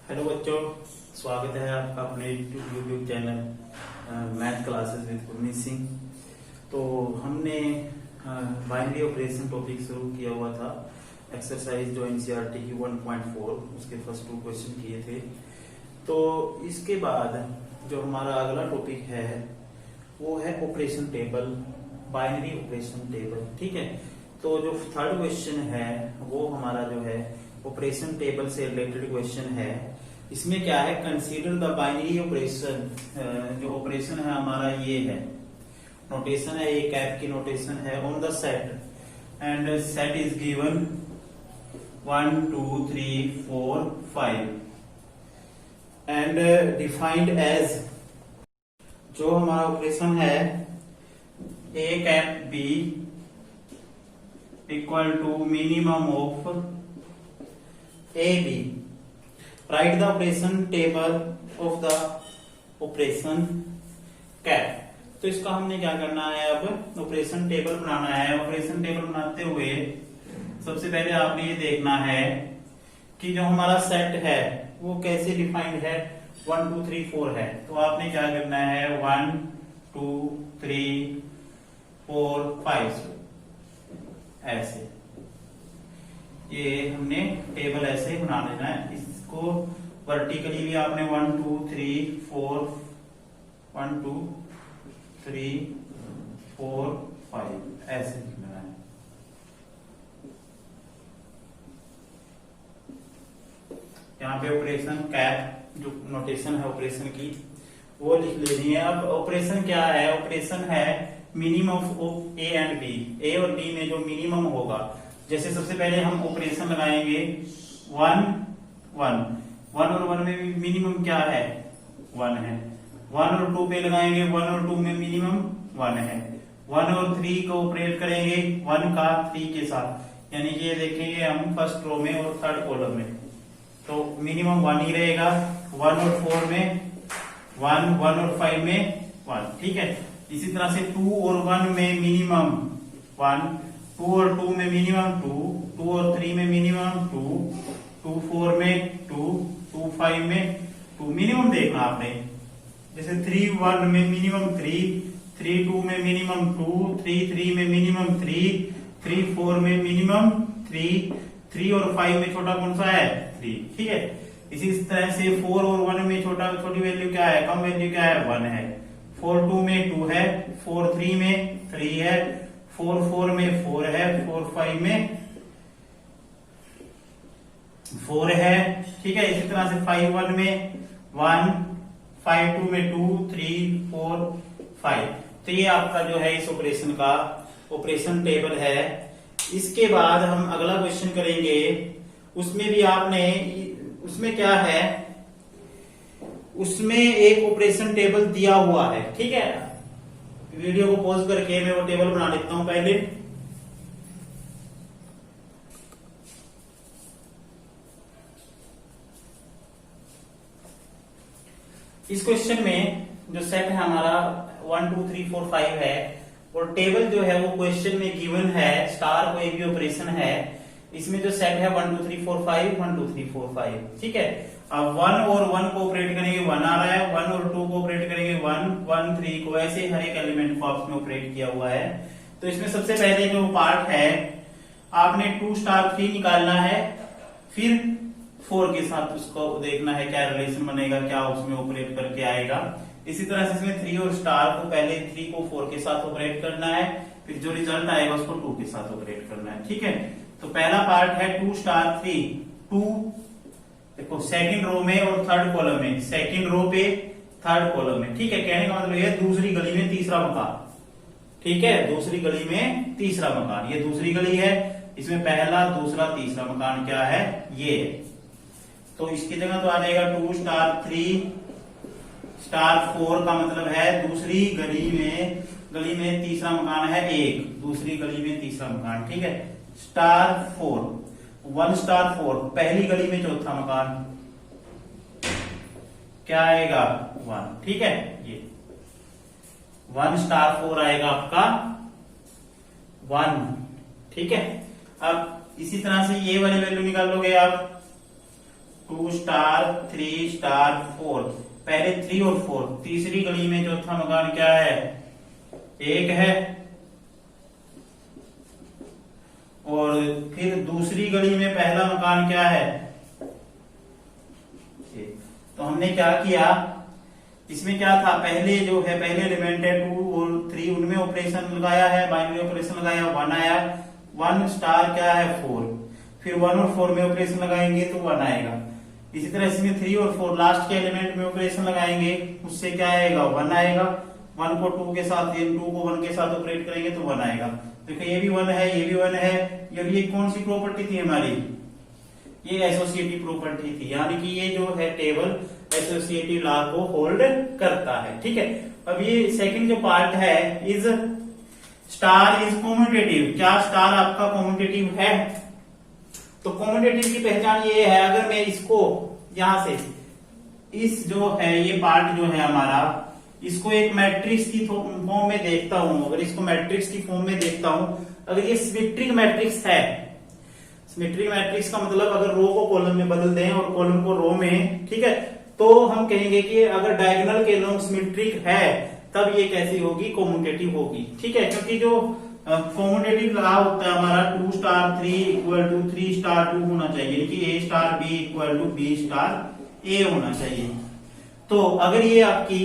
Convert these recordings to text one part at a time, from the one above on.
Hello बच्चों, स्वागत है आपका अपने YouTube channel math classes with Gurmeet Singh. तो हमने बाइनरी ऑपरेशन टॉपिक शुरू किया हुआ था। एक्सरसाइज जो एनसीईआरटी की 1.4 उसके फर्स्ट 2 क्वेश्चन किए थे। तो इसके बाद जो हमारा अगला टॉपिक है वो है operation table, binary operation table. ठीक है, तो जो थर्ड क्वेश्चन है वो हमारा जो है ऑपरेशन टेबल से रिलेटेड क्वेश्चन है। इसमें क्या है, कंसीडर द बाइनरी ऑपरेशन। जो ऑपरेशन है हमारा ये है, नोटेशन है, ये कैप की नोटेशन है on the set and set is given 1 2 3 4 5 and defined as, जो हमारा ऑपरेशन है A cap B equal to minimum of A B. Right the operation table of the operation cap. तो इसका हमने क्या करना है, अब ऑपरेशन टेबल बनाना है। ऑपरेशन टेबल बनाते हुए सबसे पहले आपने ये देखना है कि जो हमारा सेट है वो कैसे डिफाइंड है, 1 2 3 4 है। तो आपने क्या करना है, 1 2 3 4 5 ऐसे ये हमने टेबल ऐसे बना लेना है। इसको वर्टिकली भी आपने 1 2 3 4 1 2 3 4 5 ऐसे लिखना है। यहाँ पे ऑपरेशन कैप जो नोटेशन है ऑपरेशन की वो लिख लेनी है। अब ऑपरेशन क्या है, ऑपरेशन है minimum of A and B. A और बी में जो मिनिमम होगा, जैसे सबसे पहले हम ऑपरेशन लगाएंगे 1 1 1 और 1 में मिनिमम क्या है, 1 है। 1 और 2 पे लगाएंगे, 1 और 2 में मिनिमम 1 है। 1 और 3 को ऑपरेट करेंगे 1 का 3 के साथ, यानी कि ये देखेंगे हम फर्स्ट रो में और थर्ड कॉलम में, तो मिनिमम 1 ही रहेगा। 1 और 4 में 1, 1 और 5 में 1। ठीक है, इसी तरह से 2 और 1 में मिनिमम 1, 2 और 2 में मिनिमम 2, 2 और 3 में मिनिमम 2, 2 4 में 2, 2 5 में 2। मिनिमम देखना आपने, जैसे 3 1 में मिनिमम 3, 3 2 में मिनिमम 2, 3 3 में मिनिमम 3, 3 4 में मिनिमम 3, 3 और 5 में छोटा कौन सा है, 3। ठीक है, इसी तरह से 4 और 1 में छोटी वैल्यू क्या है, कम वैल्यू क्या है, 1 है। 4 2 में 2 है, 4 3 में 3 है, 4 4 में 4 है, 4 5 में 4 है। ठीक है, इसी तरह से 5 1 में 1, 5 2 में 2, 3 4 5। तो ये आपका जो है इस ऑपरेशन का ऑपरेशन टेबल है। इसके बाद हम अगला क्वेश्चन करेंगे, उसमें भी आपने, उसमें क्या है, उसमें एक ऑपरेशन टेबल दिया हुआ है। ठीक है, वीडियो को पॉज करके मैं वो टेबल बना लेता हूं पहले। इस क्वेश्चन में जो सेट है हमारा 1 2 3 4 5 है, और टेबल जो है वो क्वेश्चन में गिवन है, स्टार कोई भी ऑपरेशन है। इसमें जो सेट है 1 2 3 4 5 1 2 3 4 5। ठीक है, अब 1 और 1 को ऑपरेट करेंगे 1 आ रहा है, 1 और 2 को ऑपरेट करेंगे 1 1 3 को, ऐसे हर एक एलिमेंट को आपने ऑपरेट किया हुआ है। तो इसमें सबसे पहले जो पार्ट है, आपने 2 स्टार 3 निकालना है, फिर 4 के साथ उसको देखना है क्या रिलेशन बनेगा, क्या उसमें ऑपरेट करके आएगा। इसी तरह से इसमें 3 और स्टार को, पहले 3 को 4 के साथ ऑपरेट करना है, फिर जो रिजल्ट आएगा उसको 2 के साथ ऑपरेट करना है। ठीक है, तो पहला पार्ट है 2 स्टार 3 2, देखो सेकंड रो में और थर्ड कॉलम में, सेकंड रो पे थर्ड कॉलम में। ठीक है, कहने का मतलब ये दूसरी गली में तीसरा मकान। ठीक है, दूसरी गली में तीसरा मकान, ये दूसरी गली है, इसमें पहला दूसरा तीसरा मकान क्या है, ये। तो इसकी जगह तो आ जाएगा 2 स्टार 3 स्टार 4 का मतलब है दूसरी गली में तीसरा मकान है 1, दूसरी गली में तीसरा मकान। ठीक है, स्टार 4 1 स्टार 4 पहली गली में चौथा मकान क्या आएगा, 1। ठीक है, ये 1 स्टार 4 आएगा आपका 1। ठीक है, अब इसी तरह से ये वाली वैल्यू निकाल लोगे आप 2 स्टार 3 स्टार 4, पहले 3 और 4, तीसरी गली में चौथा मकान क्या है, 1 है, और फिर दूसरी गली में पहला मकान क्या है, तो हमने क्या किया, इसमें क्या था, पहले जो है पहले एलिमेंट है 2 और 3, उनमें ऑपरेशन लगाया है, बाइनरी ऑपरेशन लगाया, 1 आया, 1 स्टार क्या है 4, फिर 1 और 4 में ऑपरेशन लगाएंगे तो 1 आएगा। इसी तरह इसमें 3 और 4 लास्ट के एलिमेंट में ऑपरेशन लगाएंगे, उससे क्या आएगा, 1 आएगा, 1 को 2 के साथ, 2 को 1 के साथ ऑपरेट करेंगे तो 1 आएगा। देखो ये भी 1 है, ये भी 1 है, ये कौन सी प्रॉपर्टी थी हमारी, ये एसोसिएटिव प्रॉपर्टी थी, यानी कि ये जो है टेबल एसोसिएटिव लॉ को होल्ड करता है। ठीक है, अब ये सेकंड जो पार्ट है, इज स्टार इज कॉम्यूटेटिव, क्या स्टार आपका कॉम्यूटेटिव है, तो कॉम्यूटेटिव की पहचान ये है, अगर मैं इसको यहां से इस जो है ये पार्ट जो है हमारा, इसको एक मैट्रिक्स की फॉर्म में देखता हूं, अगर इसको मैट्रिक्स की फॉर्म में देखता हूं, अगर ये सिमेट्रिक मैट्रिक्स है, सिमेट्रिक मैट्रिक्स का मतलब अगर रो को कॉलम में बदल दें और कॉलम को रो में, ठीक है, तो हम कहेंगे कि अगर डायगोनल के लोग सिमेट्रिक है तब ये कैसी होगी, कॉम्यूटेटिव होगी। ठीक है, क्योंकि जो कॉम्यूटेटिव लॉ होता है हमारा 2 स्टार 3 इक्वल टू 3 स्टार 2 होना चाहिए, यानी कि A star B equal to B star A होना चाहिए। तो अगर ये आपकी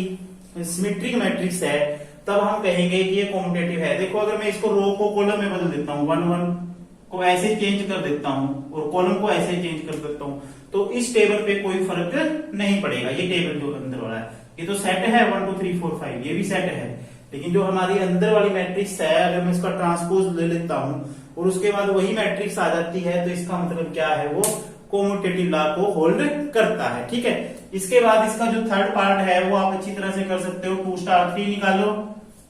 सिमेट्रिक मैट्रिक्स है तब हम कहेंगे कि ये कॉम्यूटेटिव है। देखो अगर मैं इसको रो को कॉलम में बदल देता हूँ, 1 1 को ऐसे चेंज कर देता हूँ और कॉलम को ऐसे चेंज कर देता हूँ, तो इस टेबल पे कोई फर्क नहीं पड़ेगा। ये टेबल जो अंदर वाला है, ये तो सेट है 1 2 3 4 5, ये भी सेट है, लेकिन जो हमारी अंदर वाली मैट्रिक्स है, अगर मैं इसका ट्रांसपोज ले लेता हूँ और उसके बाद वही मैट्रिक्स आ जाती है, तो इसका मतलब क्या है, वो कॉम्यूटेटिव लॉ को होल्ड करता है। ठीक है, इसके बाद इसका जो थर्ड पार्ट है वो आप अच्छी तरह से कर सकते हो। 2 स्टार 3 निकालो,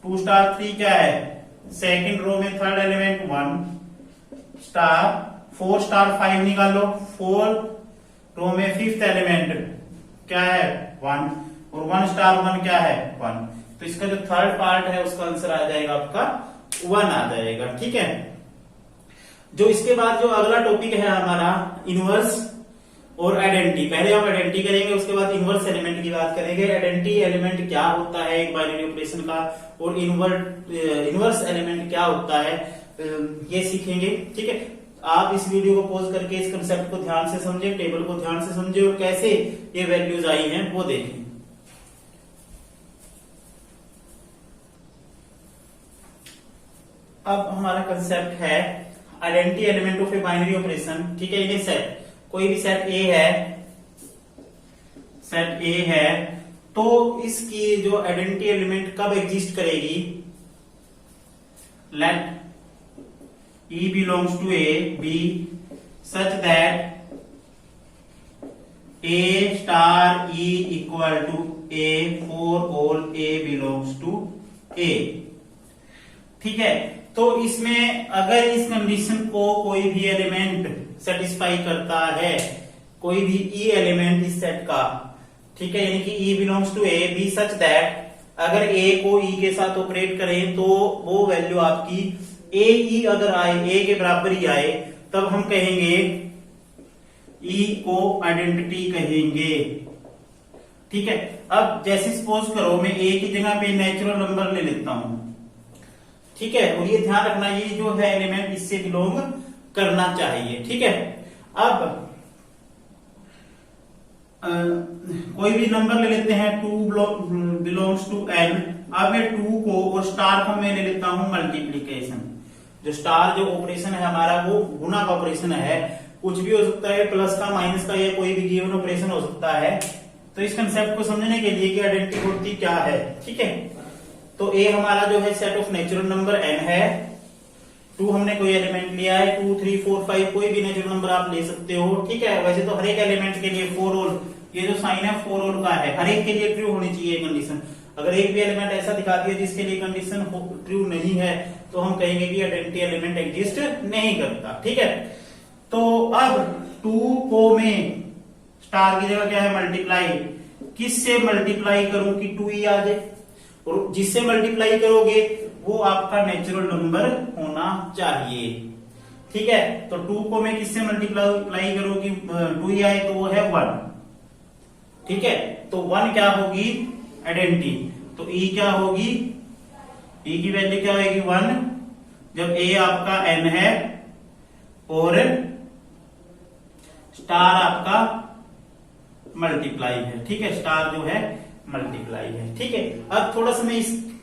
2 स्टार 3 क्या है, सेकंड रो में थर्ड एलिमेंट 1 स्टार, 4 स्टार 5 निकालो, 4 रो में फिफ्थ एलिमेंट क्या है 1, और 1 स्टार 1 क्या है 1, तो इसका जो थर्ड पार्ट है उसका आंसर आ जाएगा आपका 1 आ जाएगा। ठीक है, जो इसके बाद जो अगला टॉपिक है हमारा इनवर्स और आइडेंटिटी, पहले हम आइडेंटिटी करेंगे, उसके बाद इनवर्स एलिमेंट की बात करेंगे। आइडेंटिटी एलिमेंट क्या होता है एक बाइनरी ऑपरेशन का, और इनवर्स एलिमेंट क्या होता है, ये सीखेंगे। ठीक है, आप इस वीडियो को पॉज करके इस कंसेप्ट को ध्यान से समझे, टेबल को ध्यान से समझे और कैसे ये वैल्यूज आई हैं वो देखें। अब हमारा कंसेप्ट है identity element of A binary operation. ठीक है, ये सेट, कोई भी सेट ए है, सेट ए है, तो इसकी जो आइडेंटिटी एलिमेंट कब एग्जिस्ट करेगी, late E belongs to A, B such that A star E equal to A for all A belongs to A। ठीक है, तो इसमें अगर इस कंडीशन को कोई भी एलिमेंट सेटिस्फाई करता है, कोई भी E एलिमेंट इस सेट का, ठीक है, यानी कि E belongs to A, B such that अगर A को E के साथ ऑपरेट करें तो वो वैल्यू आपकी ए ई अगर आए, ए के बराबर ही आए, तब हम कहेंगे ई को आइडेंटिटी कहेंगे। ठीक है, अब जैसे सपोज करो मैं ए की जगह पे नेचुरल नंबर ले लेता हूं, ठीक है, और ये ध्यान रखना ये जो है एलिमेंट इससे बिलोंग करना चाहिए। ठीक है, अब कोई भी नंबर ले लेते हैं, 2 बिलोंग्स टू एन। अब मैं 2 को और स्टार को मैं ले लेता हूं मल्टीप्लीकेशन। जो स्टार जो ऑपरेशन है हमारा वो गुना का ऑपरेशन है, कुछ भी हो सकता है, प्लस का माइनस का या कोई भी गिवन ऑपरेशन हो सकता है। तो इस कंसेप्ट को समझने के लिए कि आइडेंटिटी होती क्या है, ठीक है, तो ए हमारा जो है set of natural number N है, 2 हमने कोई एलिमेंट लिया है, 2 3 4 5 कोई भी नेचुरल नंबर आप ले सकते हो। ठीक है, वैसे तो हर एक एलिमेंट के लिए फॉर ऑल, ये जो साइन है फॉर ऑल का है, हर एक के लिए ट्रू होनी चाहिए कंडीशन। अगर एक भी एलिमेंट ऐसा दिखा दिया जिसके लिए कंडीशन ट्रू नहीं है तो हम कहेंगे कि आइडेंटिटी एलिमेंट एग्जिस्ट नहीं करता। ठीक है, तो अब 2 को में स्टार की जगह क्या है मल्टीप्लाई, किससे मल्टीप्लाई करूं कि 2 ही आ जाए, और जिससे मल्टीप्लाई करोगे वो आपका नेचुरल नंबर होना चाहिए। ठीक है, तो 2 को मैं किससे मल्टीप्लाई करूं कि 2 ही आए, तो वो है 1। ठीक है, तो 1 क्या होगी, आइडेंटिटी। तो ई क्या होगी, ई की वैल्यू क्या होगी 1, जब ए आपका n है और स्टार आपका मल्टीप्लाई है। ठीक है, स्टार जो है मल्टीप्लाई है। ठीक है, अब थोड़ा सा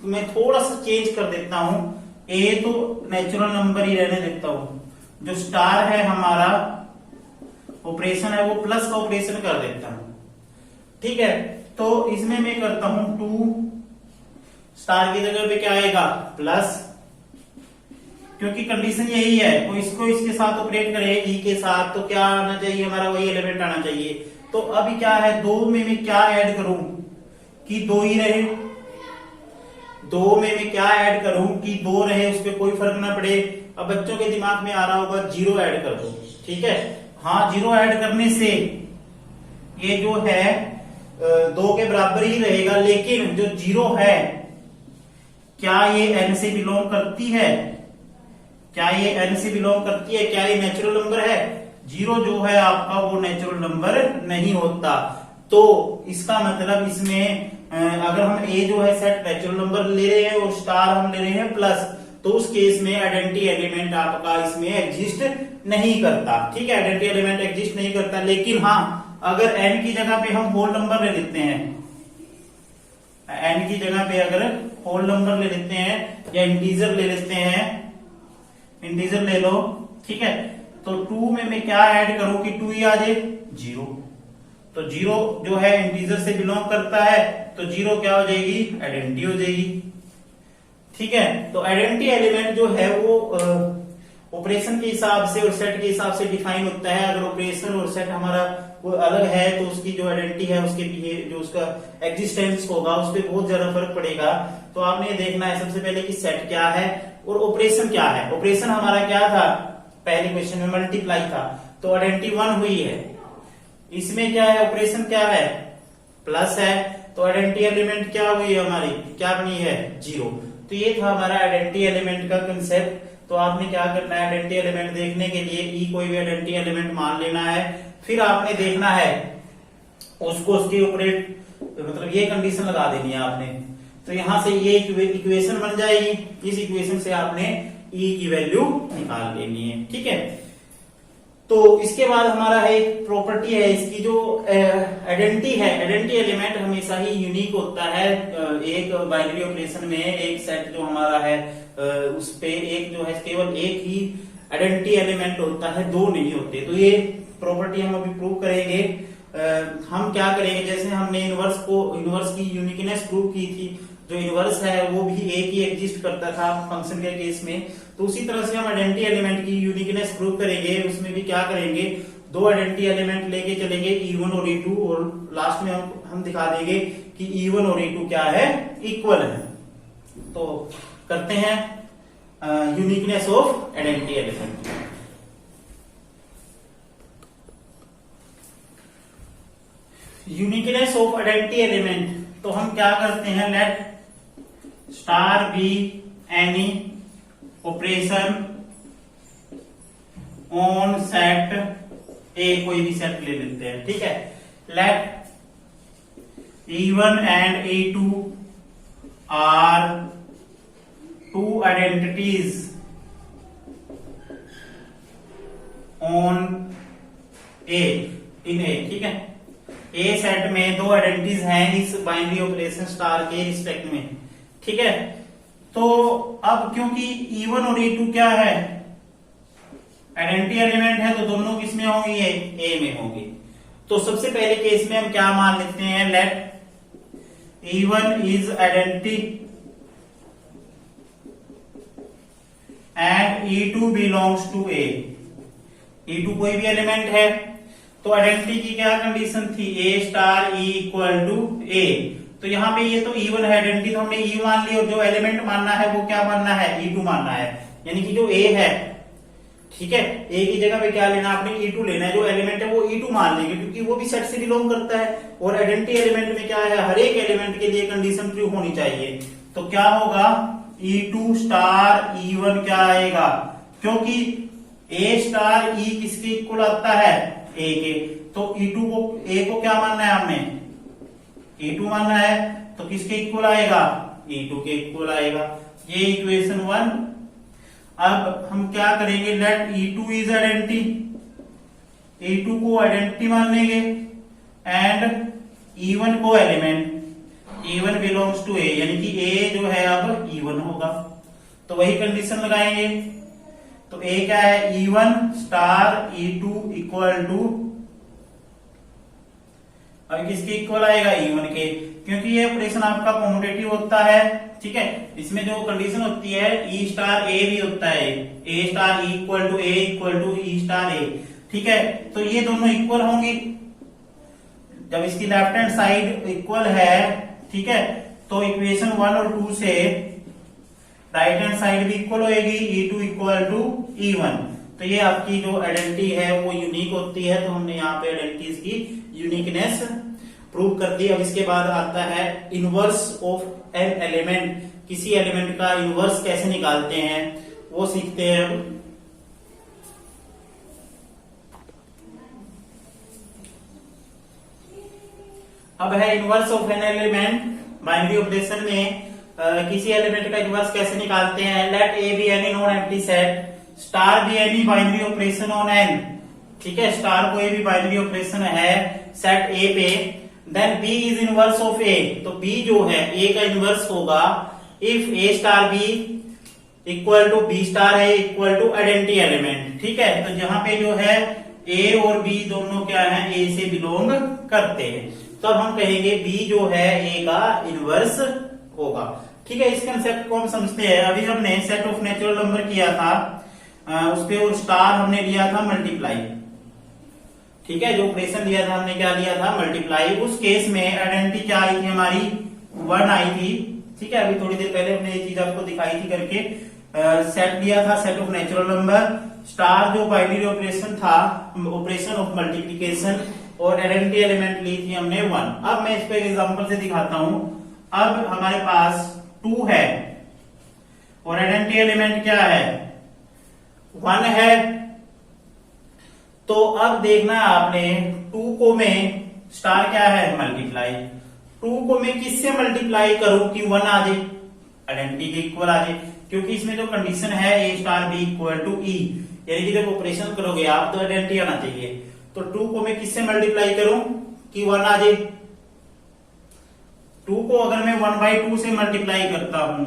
मैं थोड़ा सा चेंज कर देता हूं, ए तो नेचुरल नंबर ही रहने देता हूं, जो स्टार है हमारा ऑपरेशन है वो प्लस का ऑपरेशन कर देता हूं। ठीक है, तो इसमें मैं करता हूं 2, स्टार की जगह पे क्या आएगा प्लस, क्योंकि कंडीशन यही है, तो इसको इसके साथ ऑपरेट करे ई के साथ, तो क्या आना चाहिए हमारा, वही एलिमेंट आना चाहिए। तो अभी क्या है, 2 में मैं क्या ऐड करूं कि 2 ही रहे, 2 में मैं क्या ऐड करूं कि 2 रहे, उस पर कोई फर्क ना पड़े। अब बच्चों के दिमाग में आ रहा होगा 0 ऐड कर दो। ठीक है, हाँ 0 ऐड करने से ये जो है 2 के बराबर ही रहेगा, लेकिन जो 0 है क्या ये n से बिलोंग करती है, क्या ये n से बिलोंग करती है, क्या ये नेचुरल नंबर है। 0 जो है आपका वो नेचुरल नंबर नहीं होता। तो इसका मतलब इसमें अगर हम a जो है सेट नेचुरल नंबर ले रहे हैं और स्टार हम ले रहे हैं प्लस, तो उस केस में आइडेंटिटी एलिमेंट आपका इसमें एग्जिस्ट नहीं करता। ठीक है, आइडेंटिटी एलिमेंट एग्जिस्ट नहीं करता, लेकिन हाँ अगर n की जगह पे हम होल नंबर ले लेते हैं, n की जगह पे अगर होल नंबर ले लेते हैं या इंटीजर ले लेते हैं, इंटीजर ले लो। ठीक है, तो 2 में मैं क्या ऐड करूं कि 2 ही आ जाए 0, तो 0 जो है इंटीजर से बिलोंग करता है, तो 0 क्या हो जाएगी, आइडेंटिटी हो जाएगी। ठीक है, तो आइडेंटिटी एलिमेंट जो है वो ऑपरेशन के हिसाब से और सेट के हिसाब से डिफाइन होता है। अगर ऑपरेशन और सेट हमारा वो अलग है तो उसकी जो आइडेंटिटी है, उसके जो उसका एग्जिस्टेंस होगा उस पर बहुत ज्यादा फर्क पड़ेगा। तो आपने देखना है सबसे पहले कि सेट क्या है और ऑपरेशन क्या है। ऑपरेशन हमारा क्या था, पहले क्वेश्चन में मल्टीप्लाई था, तो आइडेंटिटी 1 हुई है। इसमें क्या है, ऑपरेशन क्या है, प्लस है, तो आइडेंटिटी एलिमेंट क्या हुई है हमारी, क्या बनी है 0। तो ये था हमारा आइडेंटिटी एलिमेंट का कंसेप्ट। तो आपने क्या करना है, आइडेंटिटी एलिमेंट देखने के लिए ई कोई भी आइडेंटिटी एलिमेंट मान लेना है, फिर आपने देखना है उसको उसके ऑपरेट मतलब ये कंडीशन लगा देनी है आपने। तो यहां से ये इक्वेशन बन जाएगी, इस इक्वेशन से आपने ई की वैल्यू निकाल लेनी है। ठीक है, तो इसके बाद हमारा है एक प्रॉपर्टी है इसकी, जो आइडेंटिटी है, आइडेंटिटी एलिमेंट हमेशा ही यूनिक होता है। एक बाइनरी ऑपरेशन में एक सेट जो हमारा है उस पे एक जो है केवल एक ही आइडेंटिटी एलिमेंट होता है, 2 नहीं होते। तो ये प्रॉपर्टी हम अभी प्रूव करेंगे। हम क्या करेंगे, जैसे हमने इनवर्स की यूनिकनेस प्रूव की थी, जो इनवर्स है वो भी एक ही एग्जिस्ट करता था फंक्शन के केस में, तो उसी तरह से हम आइडेंटिटी एलिमेंट की यूनिकनेस प्रूव करेंगे। उसमें भी क्या करेंगे, 2 आइडेंटिटी एलिमेंट लेके चलेंगे E1 और E2, और लास्ट में हम दिखा देंगे कि E1 और E2 क्या है, इक्वल है। तो करते हैं uniqueness of identity element. Uniqueness of identity element, तो हम क्या करते हैं, let star be any operation on set A, कोई भी सेट ले लेते हैं। ठीक है, let E1 and E2 are 2 identities on A, in A. ठीक है, ए सेट में 2 आइडेंटिटीज हैं इस बाइनरी ऑपरेशन स्टार के रिस्पेक्ट में। ठीक है, तो अब क्योंकि E1 और E2 क्या है, आइडेंटिटी एलिमेंट है, तो दोनों किस में होंगी, ए में होंगी। तो सबसे पहले केस में हम क्या मान लेते हैं, let E1 is identity and E2 belongs to A. E2 कोई भी एलिमेंट है, तो आइडेंटिटी की क्या कंडीशन थी, ए star E equal to A. तो यहाँ पे ये तो E1 है, आइडेंटिटी तो हमने E मान ली, और जो एलिमेंट मानना है वो क्या मानना है, E2 मानना है, यानी कि जो ए है। ठीक है, ए की जगह पे क्या लेना आपने, E2 लेना है, जो एलिमेंट है वो E2 मान लेंगे क्योंकि वो भी सेट से बिलोंग करता है। और आइडेंटिटी एलिमेंट में क्या है, हर एक एलिमेंट के लिए कंडीशन ट्रू होनी चाहिए। तो क्या होगा, E2 स्टार E1 क्या आएगा, क्योंकि ए स्टार ई किसके इक्वल आता है, ए के। तो E2 को, ए को क्या मानना है हमें, E2 मानना है, तो किसके इक्वल आएगा, E2 के इक्वल आएगा। ये इक्वेशन 1। अब हम क्या करेंगे, late E2 is identity, E2 को आइडेंटिटी मान लेंगे एंड E1 को एलिमेंट, E1 बिलोंग्स टू ए, यानी कि ए जो है अब E1 होगा। तो वही कंडीशन लगाएंगे। तो ए क्या है, E1 star E2 equal to, अब किसके इक्वल आएगा, E1 के, क्योंकि ये ऑपरेशन आपका कॉम्यूटेटिव होता है। ठीक है, इसमें जो कंडीशन होती है E स्टार ए भी होता है, A star E equal to A equal to E star A. ठीक है, तो ये दोनों इक्वल होंगी जब इसकी लेफ्ट हैंड साइड इक्वल है। ठीक है, तो इक्वेशन 1 और 2 से राइट हैंड साइड भी इक्वल होएगी, E2 इक्वल टू E1। तो ये आपकी जो आइडेंटिटी है वो यूनिक होती है, तो हमने यहाँ पे आइडेंटिटीज की यूनिकनेस प्रूव कर दी। अब इसके बाद आता है इनवर्स ऑफ एन एलिमेंट, किसी एलिमेंट का इनवर्स कैसे निकालते हैं वो सीखते हैं। अब है inverse of an element, binary operation में किसी एलिमेंट का इनवर्स कैसे निकालते हैं। Let A be any non empty set, star be any binary operation on N. ठीक है, स्टार कोई भी बाइनरी ऑपरेशन है सेट ए पे, then B is inverse of A, तो बी जो है ए का इनवर्स होगा if A star B equal to B star है इक्वल टू आइडेंटिटी एलिमेंट। ठीक है, तो जहां पे जो है ए और बी दोनों क्या है, ए से बिलोंग करते हैं, तो अब हम कहेंगे बी जो है ए का इनवर्स होगा। ठीक है, इस कंसेप्ट को हम समझते हैं। अभी हमने सेट ऑफ नेचुरल नंबर किया था उस पे, और स्टार हमने लिया था मल्टीप्लाई। ठीक है, जो ऑपरेशन लिया था हमने क्या लिया था, मल्टीप्लाई। उस केस में आइडेंटिटी क्या आई थी हमारी, 1 आई थी। ठीक है, अभी थोड़ी देर पहले हमने ये चीज आपको दिखाई थी करके। सेट लिया था, set of natural number, star जो बाइनरी ऑपरेशन था, ऑपरेशन ऑफ मल्टीप्लीकेशन, और आइडेंटिटी एलिमेंट ली थी हमने 1। अब मैं इसको एक एग्जांपल से दिखाता हूं। अब हमारे पास 2 है और आइडेंटिटी एलिमेंट क्या है, 1 है। तो अब देखना है आपने 2 को मैं, स्टार क्या है, मल्टीप्लाई, 2 को मैं किससे मल्टीप्लाई करूं कि 1 आ जाए, आइडेंटिटी के इक्वल आ जाए, क्योंकि इसमें जो कंडीशन है A star B equal to ई, यानी कि जब ऑपरेशन करोगे आप तो आइडेंटिटी आना चाहिए। तो 2 को मैं किससे मल्टीप्लाई करूं कि 1 आ जाए। 2 को अगर मैं 1/2 से मल्टीप्लाई करता हूं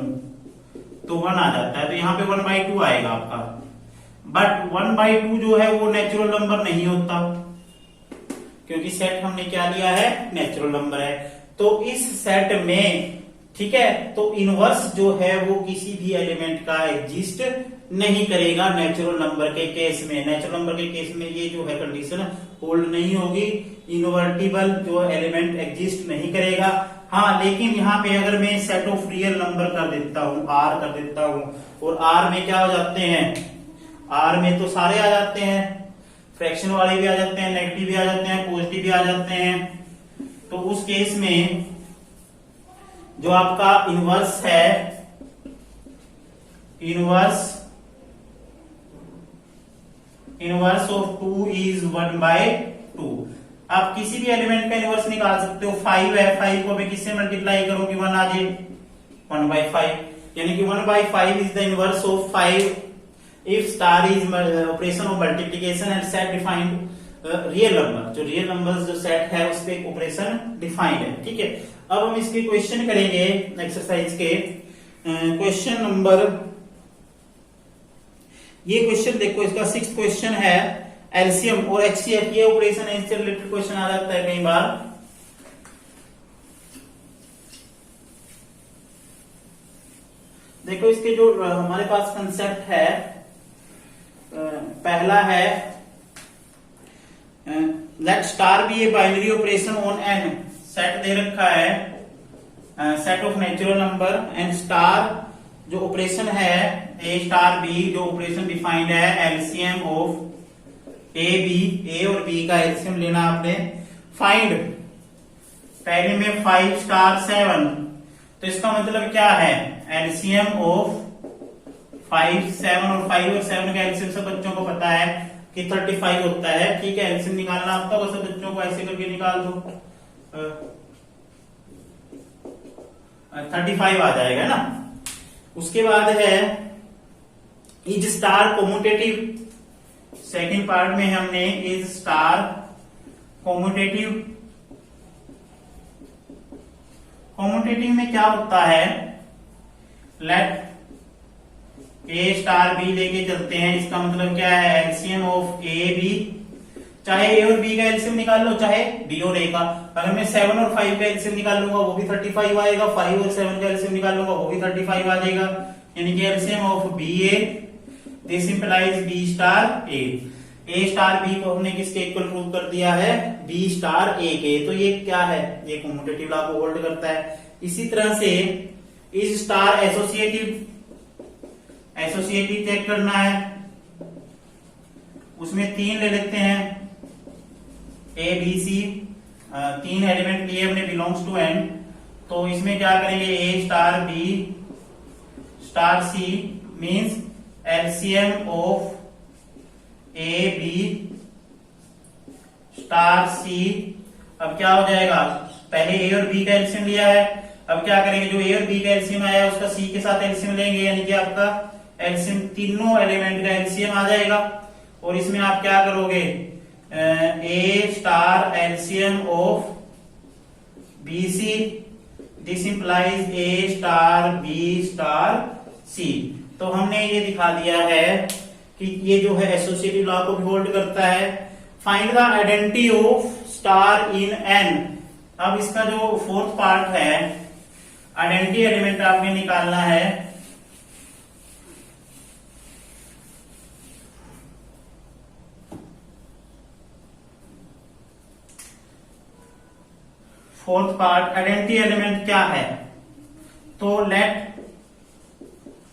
तो 1 आ जाता है, तो यहाँ पे 1/2 आएगा आपका। बट 1/2 जो है वो नेचुरल नंबर नहीं होता, क्योंकि सेट हमने क्या लिया है, नेचुरल नंबर है। तो इस सेट में, ठीक है, तो इनवर्स जो है वो किसी भी एलिमेंट का एग्जिस्ट नहीं करेगा नेचुरल नंबर के केस में। नेचुरल नंबर के केस में ये जो है कंडीशन होल्ड नहीं होगी, इनवर्टिबल जो एलिमेंट एग्जिस्ट नहीं करेगा। हाँ, लेकिन यहाँ पे अगर मैं सेट ऑफ रियल नंबर कर देता हूँ, आर कर देता हूँ, और आर में क्या हो जाते हैं, आर में तो सारे आ जाते हैं, फ्रैक्शन वाले भी आ जाते हैं, नेगेटिव भी आ जाते हैं, पॉजिटिव भी आ जाते हैं। तो उस केस में जो आपका इनवर्स है, इनवर्स ऑफ 2 इज 1/2। आप किसी भी एलिमेंट का इनवर्स निकाल सकते हो। 5 है, 5 को मैं किससे मल्टीप्लाई करूं कि 1 आ जाए, 1/5, यानी कि 1/5 is the inverse of 5 if star is operation of multiplication and set defined real number. जो रियल नंबर्स जो सेट है उस पे ऑपरेशन डिफाइंड है। ठीक है, अब हम इसके क्वेश्चन करेंगे एक्सरसाइज के। क्वेश्चन नंबर, ये क्वेश्चन देखो, इसका 6th क्वेश्चन है, एलसीएम और एचसीएफ, ये ऑपरेशन इससे रिलेटेड क्वेश्चन आ जाता है कई बार। देखो इसके जो हमारे पास कंसेप्ट है, पहला है let star be a binary operation on N. Set दे रखा है, set of natural number, and star जो ऑपरेशन है ए स्टार बी, जो ऑपरेशन डिफाइंड है LCM of A B, A और बी का एलसीएम लेना आपने। फाइंड, पहले में 5 स्टार 7, तो इसका मतलब क्या है, एलसीएम ऑफ 5 7 और 5 और 7 का एलसीएम सब बच्चों को पता है कि 35 होता है। ठीक है, एलसीएम निकालना आपका, बस बच्चों को ऐसे करके निकाल दो, 35 आ जाएगा ना। उसके बाद है is star commutative. Second part में हमने इज स्टार कॉम्यूटेटिव। कॉम्यूटेटिव में क्या होता है, लेट ए स्टार बी लेके चलते हैं। इसका मतलब क्या है, एलसीएम ऑफ ए बी, चाहे ए और बी का एलसीएम निकाल लो, चाहे बी और ए का। अगर मैं 7 और 5 का एलसीएम निकाल लूंगा वो भी 35 आएगा, 5 और 7 का एलसीएम निकाल लूंगा वो भी 35 आ जाएगा। यानी कि LCM of B A, this implies B star A. A star B को हमने किसके इक्वल प्रूव कर दिया है, बी स्टार ए के। तो ये क्या है, ये कम्यूटेटिव लॉ को होल्ड करता है। इसी तरह से is star associative. Associative check करना है, उसमें 3 ले लेते हैं, ए बी सी, 3 एलिमेंट लिए हमने, बिलोंग्स टू एन। तो इसमें क्या करेंगे, A star B star C means LCM of A B star C. अब क्या हो जाएगा, पहले ए और बी का एलसीएम लिया है, अब क्या करेंगे, जो ए और बी का एलसीएम आया उसका सी के साथ एलसीएम लेंगे, यानी कि आपका एलसीएम तीनों एलिमेंट का एलसीएम आ जाएगा। और इसमें आप क्या करोगे, A star LCM of B C, this implies A star B star C. तो हमने ये दिखा दिया है कि ये जो है एसोसिएटिव लॉ को भी होल्ड करता है। Find the identity of star in an. अब इसका जो फोर्थ पार्ट है, आइडेंटिटी एलिमेंट आपने निकालना है। फोर्थ पार्ट, आइडेंटिटी एलिमेंट क्या है, तो let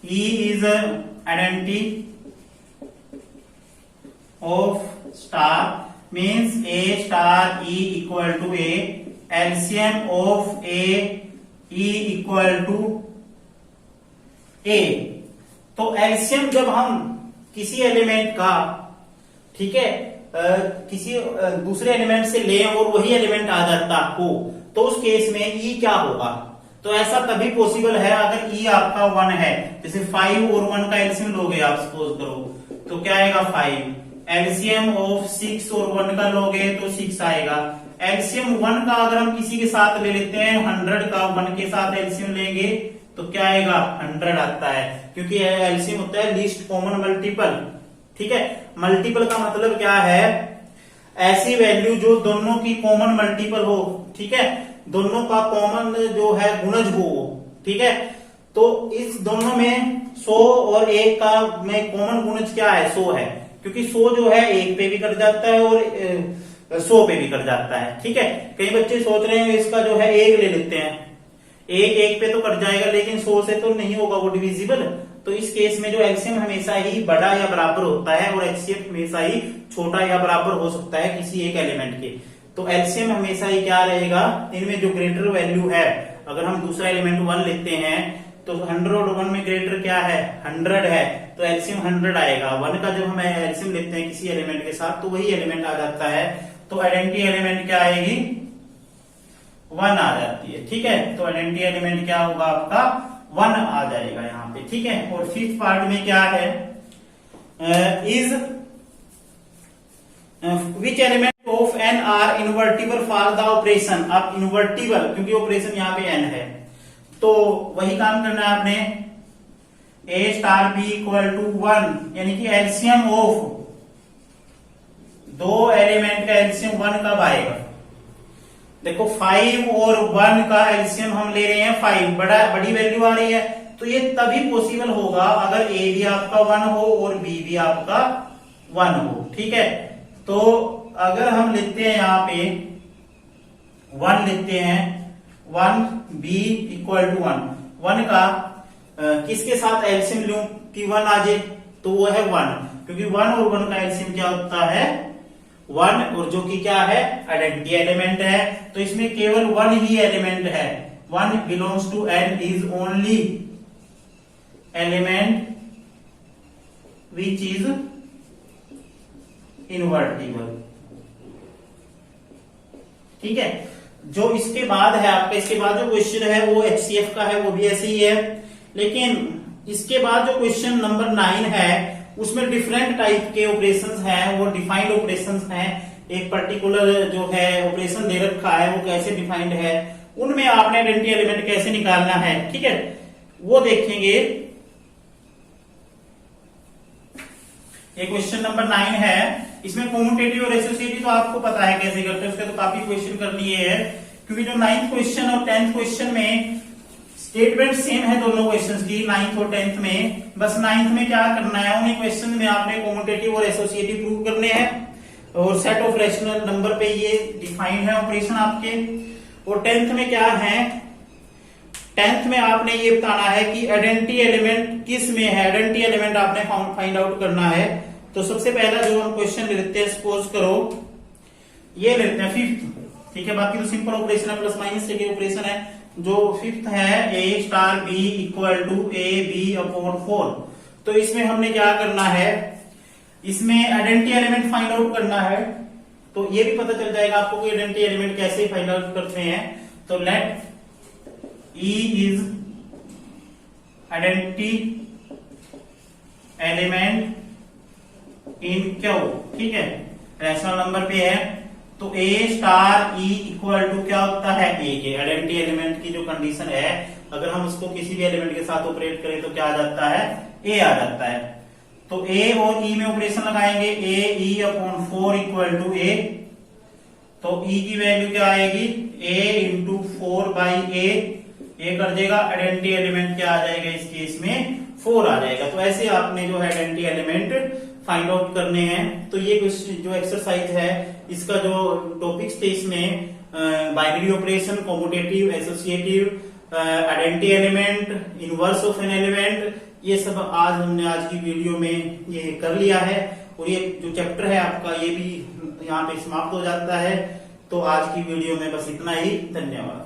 E is identity of star means A star E equal to A, LCM of A E equal to A. तो एलसीएम जब हम किसी एलिमेंट का, ठीक है, किसी दूसरे एलिमेंट से लें और वही एलिमेंट आ जाता हो, तो उस केस में ई क्या होगा, तो ऐसा तभी पॉसिबल है अगर ई आपका 1 है। जैसे 5 और 1 का एलसीएम लोगे आप, सपोज करो, तो क्या आएगा 5। एलसीएम ऑफ 6 और 1 का लोगे तो 6 आएगा। एलसीएम 1 का अगर हम किसी के साथ ले लेते हैं, 100 का 1 के साथ एलसीएम लेंगे तो क्या आएगा, 100 आता है, क्योंकि एलसीएम होता है लीस्ट कॉमन मल्टीपल। ठीक है, मल्टीपल का मतलब क्या है, ऐसी वैल्यू जो दोनों की कॉमन मल्टीपल हो। ठीक है, दोनों का कॉमन जो है गुणज हो। ठीक है, तो इस दोनों में 100 और 1 का में कॉमन गुणज क्या है, 100 है, क्योंकि 100 जो है 1 पे भी कट जाता है और 100 पे भी कट जाता है। ठीक है, कई बच्चे सोच रहे हैं इसका जो है 1 ले लेते हैं, 1 पे तो कट जाएगा, लेकिन 100 से तो नहीं होगा वो डिविजिबल। तो इस केस में जो एलसीएम हमेशा ही बड़ा या बराबर होता है और एचसीएफ हमेशा ही छोटा या बराबर हो सकता है किसी एक एलिमेंट के। तो एलसीएम हमेशा ही क्या रहेगा, इनमें जो ग्रेटर वैल्यू है, अगर हम दूसरा एलिमेंट 1 लेते हैं तो 100 और 1 में ग्रेटर क्या है, 100 है, तो एलसीएम 100 आएगा। 1 का जब हम एलसीएम लेते हैं किसी एलिमेंट के साथ तो वही एलिमेंट आ जाता है। तो आइडेंटिटी एलिमेंट क्या आएगी, 1 आ जाती है। ठीक है, तो आइडेंटिटी एलिमेंट क्या होगा आपका, 1 आ जाएगा यहाँ पे। ठीक है, और फिफ्थ पार्ट में क्या है, is which element of N are invertible for the operation. अब इन्वर्टिबल क्योंकि ऑपरेशन यहाँ पे एन है, तो वही काम करना है आपने, ए स्टार बी इक्वल टू 1, यानी कि एलसीएम ऑफ दो एलिमेंट का एलसीएम 1 कब आएगा। देखो 5 और 1 का एलसीएम हम ले रहे हैं 5, बड़ी वैल्यू आ रही है, तो ये तभी पॉसिबल होगा अगर ए भी आपका 1 हो और बी भी आपका 1 हो। ठीक है, तो अगर हम लेते हैं यहाँ पे 1 लेते हैं, 1 बी इक्वल टू 1 का किसके साथ एलसीएम लूं कि 1 आ जाए, तो वो है 1, क्योंकि 1 और 1 का एलसीएम क्या होता है 1, और जो कि क्या है आइडेंटिटी एलिमेंट है, तो इसमें केवल 1 ही एलिमेंट है। 1 belongs to N is only element which is invertible. ठीक है, जो इसके बाद है आपका, इसके बाद जो क्वेश्चन है वो एचसीएफ का है, वो भी ऐसे ही है। लेकिन इसके बाद जो क्वेश्चन नंबर 9 है उसमें डिफरेंट टाइप के ऑपरेशंस हैं, वो डिफाइंड ऑपरेशंस हैं। एक पर्टिकुलर जो है ऑपरेशन दे रखा है, वो कैसे डिफाइंड है, उनमें आपने आइडेंटिटी एलिमेंट कैसे निकालना है, ठीक है, वो देखेंगे। ये क्वेश्चन नंबर 9 है। इसमें कॉम्यूटेटिव और एसोसिएटिव तो आपको पता है कैसे करते हैं, उसके तो काफी क्वेश्चन कर लिए है, क्योंकि जो 9th क्वेश्चन और 10th क्वेश्चन में स्टेटमेंट सेम है दोनों क्वेश्चंस की, 9th और 10th में। बस 9th में क्या करना है, उन्हीं क्वेश्चन में आपने कॉम्यूटेटिव और एसोसिएटिव प्रूव करने हैं, और सेट ऑफ रैशनल नंबर पे ये डिफाइंड है ऑपरेशन आपके। और 10th में क्या है, 10th में आपने ये बताना है कि आइडेंटिटी एलिमेंट किस में है, आइडेंटिटी एलिमेंट आपने फाइंड आउट करना है। तो सबसे पहला जो हम क्वेश्चन लेते हैं, सपोज करो ये लेते हैं 5th, ठीक है, बाकी तो सिंपल ऑपरेशन है, प्लस माइनस के ऑपरेशन है। जो 5th है a star b equal to A B upon 4। तो इसमें हमने क्या करना है, इसमें आइडेंटिटी एलिमेंट फाइंड आउट करना है। तो ये भी पता चल जाएगा आपको कि आइडेंटिटी एलिमेंट कैसे फाइंड आउट करते हैं। तो let E is identity element in Q, ठीक है, रैशनल नंबर पे है। तो A star E equal to क्या होता है, A के। आइडेंटिटी एलिमेंट की जो कंडीशन है, अगर हम उसको किसी भी एलिमेंट के साथ ऑपरेट करें तो क्या आ जाता है, A आ जाता है। तो A और E में ऑपरेशन लगाएंगे, A E upon 4 equal to A। तो E की वैल्यू क्या आएगी, A इंटू 4 बाई A कर देगा। आइडेंटिटी एलिमेंट क्या आ जाएगा इस केस में, 4 आ जाएगा। तो ऐसे आपने जो है आइडेंटिटी एलिमेंट फाइंड आउट करने हैं। तो ये जो एक्सरसाइज है, इसका जो टॉपिक्स थे इसमें binary operation, commutative, associative, identity element, inverse of an element, ये सब आज हमने आज की वीडियो में ये कर लिया है। और ये जो चैप्टर है आपका, ये भी यहाँ पे समाप्त हो जाता है। तो आज की वीडियो में बस इतना ही, धन्यवाद।